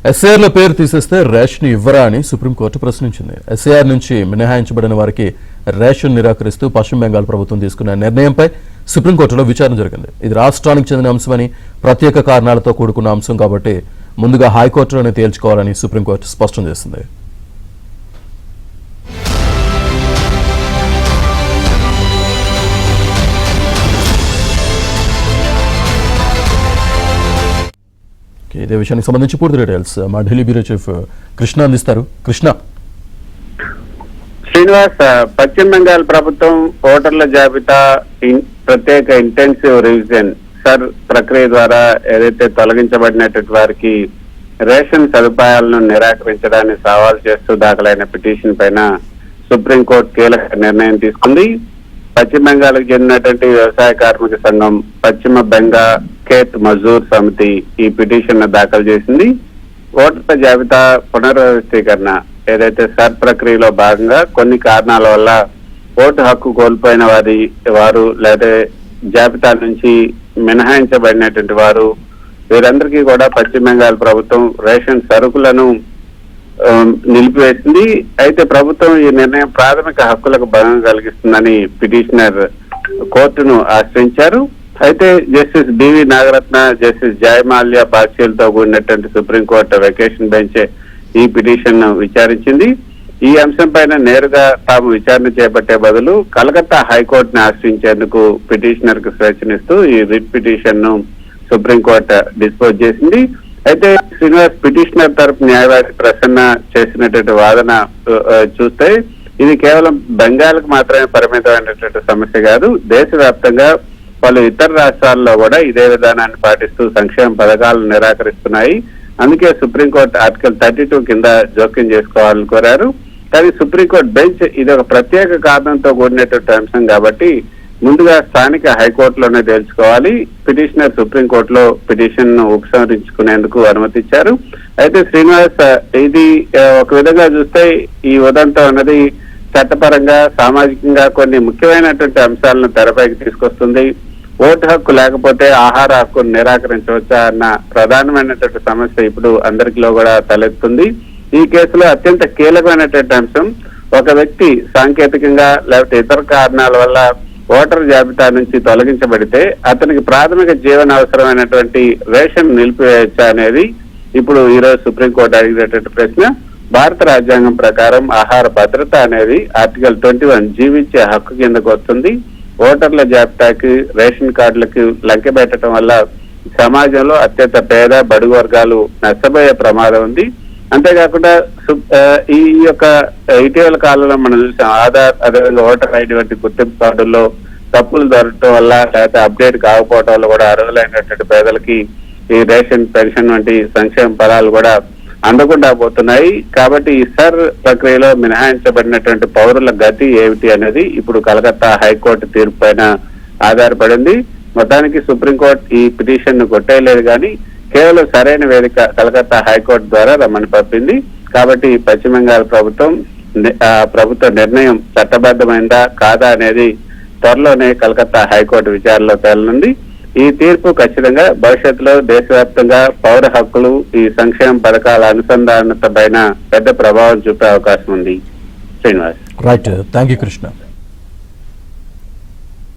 ఎస్ఐఆర్ల పేరు తీసేస్తే రేషన్ ఇవ్వరా అని సుప్రీంకోర్టు ప్రశ్నించింది. ఎస్ఐఆర్ నుంచి మినహాయించబడిన వారికి రేషన్ నిరాకరిస్తూ పశ్చిమ బెంగాల్ ప్రభుత్వం తీసుకున్న నిర్ణయంపై సుప్రీంకోర్టులో విచారణ జరిగింది. ఇది రాష్ట్రానికి చెందిన అంశమని, ప్రత్యేక కారణాలతో కూడుకున్న అంశం కాబట్టి ముందుగా హైకోర్టులోనే తేల్చుకోవాలని సుప్రీంకోర్టు స్పష్టం చేసింది. ఇదే విషయానికి సంబంధించి పూర్తి డీటెయిల్స్ మా ఢిల్లీ బ్యూరో చీఫ్ కృష్ణ అందిస్తారు. కృష్ణ. శ్రీనివాస్, పశ్చిమ బెంగాల్ ప్రభుత్వం ఓటర్ల జాబితా ప్రత్యేక ఇంటెన్సివ్ రివిజన్ సర్ ప్రక్రియ ద్వారా ఏదైతే తొలగించబడినటువంటి వారికి రేషన్ సదుపాయాలను నిరాకరించడాన్ని సవాల్ చేస్తూ దాఖలైన పిటిషన్ పైన సుప్రీంకోర్టు కీలక నిర్ణయం తీసుకుంది. పశ్చిమ బెంగాల్కి చెందినటువంటి వ్యవసాయ కార్మిక సంఘం పశ్చిమ బెంగాల్ ఖేత్ మజూర్ సమితి ఈ పిటిషన్ దాఖలు చేసింది. ఓటర్ల జాబితా పునర్వ్యవస్థీకరణ ఏదైతే సర్ ప్రక్రియలో భాగంగా కొన్ని కారణాల వల్ల ఓటు హక్కు కోల్పోయిన వారు లేదా జాబితా నుంచి మినహాయించబడినటువంటి వారు వీరందరికీ కూడా పశ్చిమ బెంగాల్ ప్రభుత్వం రేషన్ సరుకులను నిలిపివేసింది. అయితే ప్రభుత్వం ఈ నిర్ణయం ప్రాథమిక హక్కులకు భంగం కలిగిస్తుందని పిటిషనర్ కోర్టును ఆశ్రయించారు. అయితే justice BV Nagarathna, justice Jayamalya బాధ్యులతో కూడినటువంటి సుప్రీంకోర్టు వెకేషన్ బెంచ్ ఈ పిటిషన్ ను విచారించింది. ఈ అంశం పైన నేరుగా తాము విచారణ చేపట్టే బదులు కలకత్తా హైకోర్టును ఆశ్రయించేందుకు పిటిషనర్ కు స్వేచ్ఛనిస్తూ ఈ రిట్ పిటిషన్ ను సుప్రీంకోర్టు డిస్పోజ్ చేసింది. అయితే శ్రీనివాస్, పిటిషనర్ తరపు న్యాయవాది ప్రసన్న చేసినటువంటి వాదన చూస్తే ఇది కేవలం బెంగాల్కు మాత్రమే పరిమితమైనటువంటి సమస్య కాదు, దేశవ్యాప్తంగా పలు ఇతర రాష్ట్రాల్లో కూడా ఇదే విధానాన్ని పాటిస్తూ సంక్షేమ పథకాలను నిరాకరిస్తున్నాయి. అందుకే సుప్రీంకోర్టు ఆర్టికల్ 32 కింద జోక్యం చేసుకోవాలని కోరారు. కానీ సుప్రీంకోర్టు బెంచ్ ఇది ఒక ప్రత్యేక కారణంతో కూడినటువంటి అంశం కాబట్టి ముందుగా స్థానిక హైకోర్టులోనే తేల్చుకోవాలి. పిటిషనర్ సుప్రీంకోర్టులో పిటిషన్ ను ఉపసంహరించుకునేందుకు అనుమతిచ్చారు. అయితే శ్రీనివాస్, ఇది ఒక విధంగా చూస్తే ఈ ఉదంతం అన్నది చట్టపరంగా సామాజికంగా కొన్ని ముఖ్యమైనటువంటి అంశాలను తెరపైకి తీసుకొస్తుంది. ఓటు హక్కు లేకపోతే ఆహార హక్కును నిరాకరించవచ్చా అన్న ప్రధానమైనటువంటి సమస్య ఇప్పుడు అందరిలో కూడా తలెత్తుంది. ఈ కేసులో అత్యంత కీలకమైనటువంటి అంశం, ఒక వ్యక్తి సాంకేతికంగా లేకపోతే ఇతర కారణాల వల్ల ఓటర్ జాబితా నుంచి తొలగించబడితే అతనికి ప్రాథమిక జీవన అవసరమైనటువంటి రేషన్ నిలిపివేయచ్చా అనేది ఇప్పుడు ఈ రోజు సుప్రీంకోర్టు అడిగినటువంటి ప్రశ్న. భారత రాజ్యాంగం ప్రకారం ఆహార భద్రత అనేది ఆర్టికల్ 21 జీవించే హక్కు కిందకు వస్తుంది. ఓటర్ల జాబితాకి రేషన్ కార్డులకు లంకె పెట్టడం వల్ల సమాజంలో అత్యంత పేద బడుగు వర్గాలు నష్టపోయే ప్రమాదం ఉంది. అంతేకాకుండా ఈ యొక్క ఇటీవల కాలంలో మనం చూసాం, ఆధార్ అదేవిధంగా ఓటర్ ఐడి వంటి గుర్తింపు కార్డుల్లో తప్పులు దొరకటం వల్ల లేకపోతే అప్డేట్ కాకపోవడం వల్ల కూడా అర్హులైనటువంటి పేదలకి ఈ రేషన్ పెన్షన్ వంటి సంక్షేమ ఫలాలు కూడా అందకుండా పోతున్నాయి. కాబట్టి ఈ సర్ ప్రక్రియలో మినహాయించబడినటువంటి పౌరుల గతి ఏమిటి అనేది ఇప్పుడు కలకత్తా హైకోర్టు తీర్పు పైన ఆధారపడింది. మొత్తానికి సుప్రీంకోర్టు ఈ పిటిషన్ ను కొట్టేయలేదు కానీ కేవలం సరైన వేదిక కలకత్తా హైకోర్టు ద్వారా రమ్మని పంపింది. కాబట్టి పశ్చిమ బెంగాల్ ప్రభుత్వ నిర్ణయం చట్టబద్ధమైందా కాదా అనేది త్వరలోనే కలకత్తా హైకోర్టు విచారణలో తేలనుంది. ఈ తీర్పు ఖచ్చితంగా భవిష్యత్తులో దేశవ్యాప్తంగా పౌర హక్కులు, ఈ సంక్షేమ పథకాల అనుసంధానత పైన పెద్ద ప్రభావం చూపే అవకాశం ఉంది. Srinivas. Right, thank you Krishna.